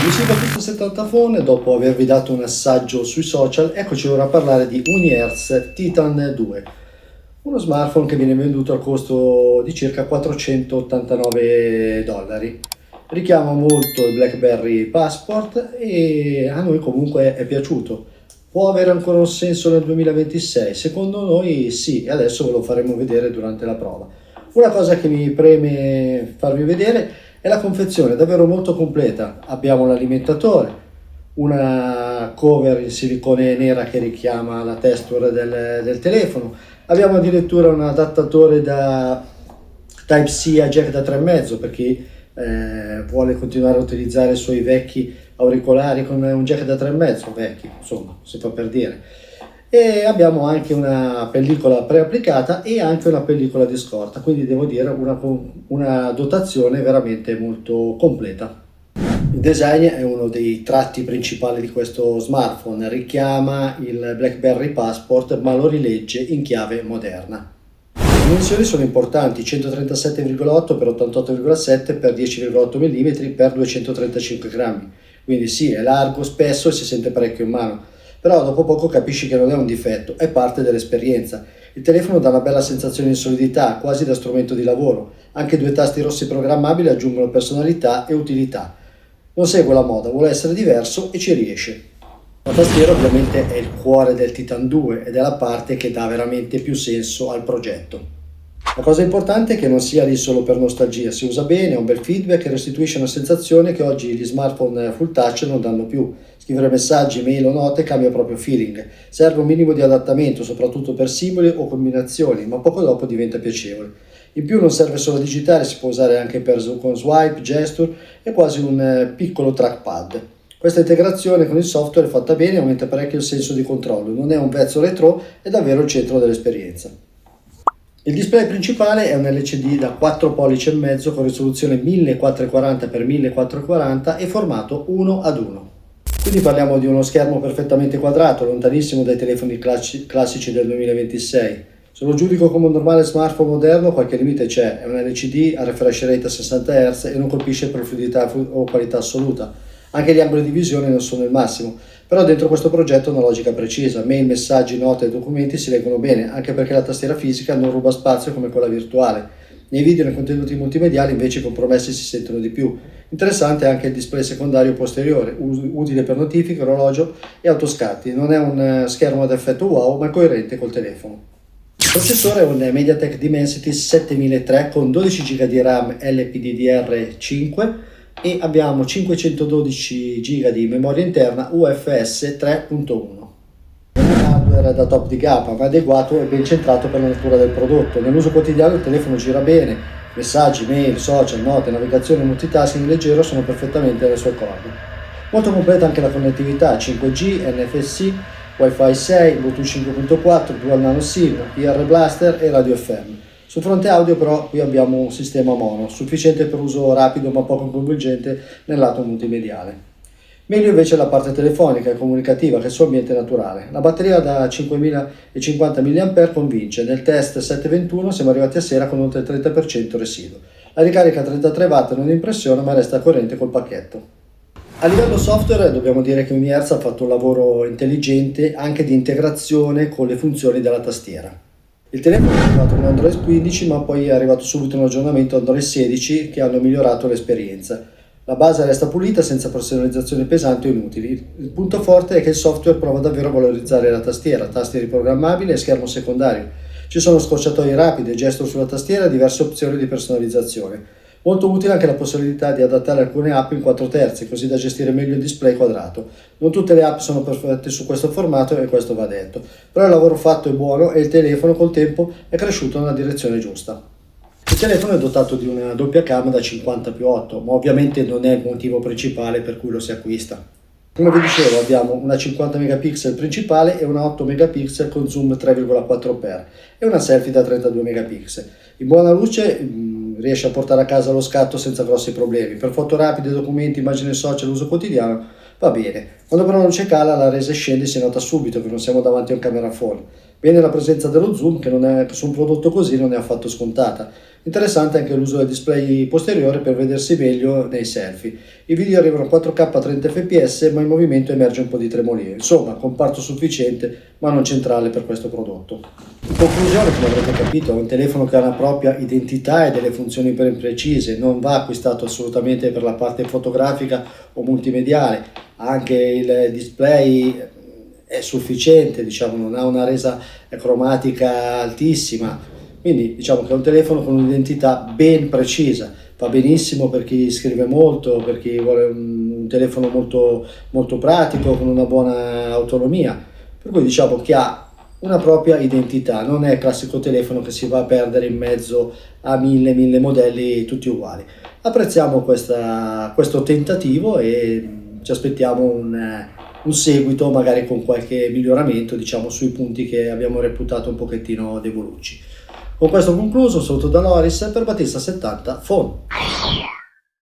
Amici da tutto 70 Phone, dopo avervi dato un assaggio sui social, eccoci ora a parlare di Unihertz Titan 2, uno smartphone che viene venduto al costo di circa $489. Richiama molto il BlackBerry Passport e a noi comunque è piaciuto. Può avere ancora un senso nel 2026? Secondo noi sì, e adesso ve lo faremo vedere durante la prova. Una cosa che mi preme farvi vedere è la confezione, davvero molto completa. Abbiamo l'alimentatore, una cover in silicone nera che richiama la texture del telefono, abbiamo addirittura un adattatore da Type-C a jack da 3,5 per chi vuole continuare a utilizzare i suoi vecchi auricolari con un jack da 3,5, vecchi, insomma, si fa per dire. E abbiamo anche una pellicola preapplicata e anche una pellicola di scorta, quindi devo dire una dotazione veramente molto completa. Il design è uno dei tratti principali di questo smartphone, richiama il BlackBerry Passport ma lo rilegge in chiave moderna. Le dimensioni sono importanti, 137,8 x 88,7 x 10,8 mm x 235 grammi, quindi sì, è largo spesso e si sente parecchio in mano. Però dopo poco capisci che non è un difetto, è parte dell'esperienza. Il telefono dà una bella sensazione di solidità, quasi da strumento di lavoro. Anche due tasti rossi programmabili aggiungono personalità e utilità. Non segue la moda, vuole essere diverso e ci riesce. La tastiera ovviamente è il cuore del Titan 2 ed è la parte che dà veramente più senso al progetto. La cosa importante è che non sia lì solo per nostalgia, si usa bene, ha un bel feedback e restituisce una sensazione che oggi gli smartphone full touch non danno più. Scrivere messaggi, mail o note cambia proprio feeling. Serve un minimo di adattamento, soprattutto per simboli o combinazioni, ma poco dopo diventa piacevole. In più non serve solo digitare, si può usare anche con swipe, gesture e quasi un piccolo trackpad. Questa integrazione con il software è fatta bene e aumenta parecchio il senso di controllo. Non è un vezzo retro, è davvero il centro dell'esperienza. Il display principale è un LCD da 4 pollici e mezzo con risoluzione 1440x1440 e formato 1:1. Quindi parliamo di uno schermo perfettamente quadrato, lontanissimo dai telefoni classici del 2026. Se lo giudico come un normale smartphone moderno, qualche limite c'è. È un LCD a refresh rate a 60 Hz e non colpisce per fluidità o qualità assoluta. Anche gli angoli di visione non sono il massimo, però dentro questo progetto ha una logica precisa. Mail, messaggi, note e documenti si leggono bene, anche perché la tastiera fisica non ruba spazio come quella virtuale. Nei video e nei contenuti multimediali invece i compromessi si sentono di più. Interessante anche il display secondario posteriore, utile per notifiche, orologio e autoscatti. Non è un schermo ad effetto wow, ma è coerente col telefono. Il processore è un MediaTek Dimensity 7003 con 12 GB di RAM LPDDR5 e abbiamo 512 GB di memoria interna UFS 3.1. Non è un hardware da top di gamma, ma adeguato e ben centrato per la natura del prodotto. Nell'uso quotidiano il telefono gira bene, messaggi, mail, social, note, navigazione e multitasking leggero sono perfettamente alle sue corde. Molto completa anche la connettività, 5G, NFC, Wi-Fi 6, Bluetooth 5.4, Dual Nano SIM, IR Blaster e Radio FM. Sul fronte audio però qui abbiamo un sistema mono, sufficiente per uso rapido ma poco coinvolgente nel lato multimediale. Meglio invece la parte telefonica e comunicativa che è il suo ambiente naturale. La batteria da 5050 mAh convince, nel test 721 siamo arrivati a sera con oltre il 30% residuo. La ricarica a 33 watt non impressiona ma resta corrente col pacchetto. A livello software dobbiamo dire che Unihertz ha fatto un lavoro intelligente anche di integrazione con le funzioni della tastiera. Il telefono è arrivato con Android 15 ma poi è arrivato subito un aggiornamento Android 16 che hanno migliorato l'esperienza. La base resta pulita senza personalizzazioni pesanti o inutili. Il punto forte è che il software prova davvero a valorizzare la tastiera, tasti riprogrammabili e schermo secondario. Ci sono scorciatoie rapide, gesture sulla tastiera e diverse opzioni di personalizzazione. Molto utile anche la possibilità di adattare alcune app in 4/3, così da gestire meglio il display quadrato. Non tutte le app sono perfette su questo formato e questo va detto, però il lavoro fatto è buono e il telefono col tempo è cresciuto nella direzione giusta. Il telefono è dotato di una doppia cam da 50x8, ma ovviamente non è il motivo principale per cui lo si acquista. Come vi dicevo, abbiamo una 50 megapixel principale e una 8 megapixel con zoom 3,4x e una selfie da 32 megapixel. In buona luce riesce a portare a casa lo scatto senza grossi problemi. Per foto rapide, documenti, immagini social, uso quotidiano va bene. Quando però la luce cala, la resa scende e si nota subito che non siamo davanti a un camera phone. Bene la presenza dello zoom, che su un prodotto così non è affatto scontata. Interessante anche l'uso del display posteriore per vedersi meglio nei selfie. I video arrivano a 4K a 30 fps, ma in movimento emerge un po' di tremolio. Insomma, comparto sufficiente, ma non centrale per questo prodotto. In conclusione, come avrete capito, è un telefono che ha una propria identità e delle funzioni ben precise, non va acquistato assolutamente per la parte fotografica o multimediale, anche il display è sufficiente, diciamo, non ha una resa cromatica altissima, quindi diciamo che è un telefono con un'identità ben precisa, va benissimo per chi scrive molto, per chi vuole un telefono molto pratico, con una buona autonomia, per cui diciamo che ha una propria identità, non è il classico telefono che si va a perdere in mezzo a mille modelli tutti uguali. Apprezziamo questo tentativo e ci aspettiamo un seguito, magari con qualche miglioramento, diciamo, sui punti che abbiamo reputato un pochettino devolucci. Con questo concluso, un saluto da Loris per Battista 70 Phone.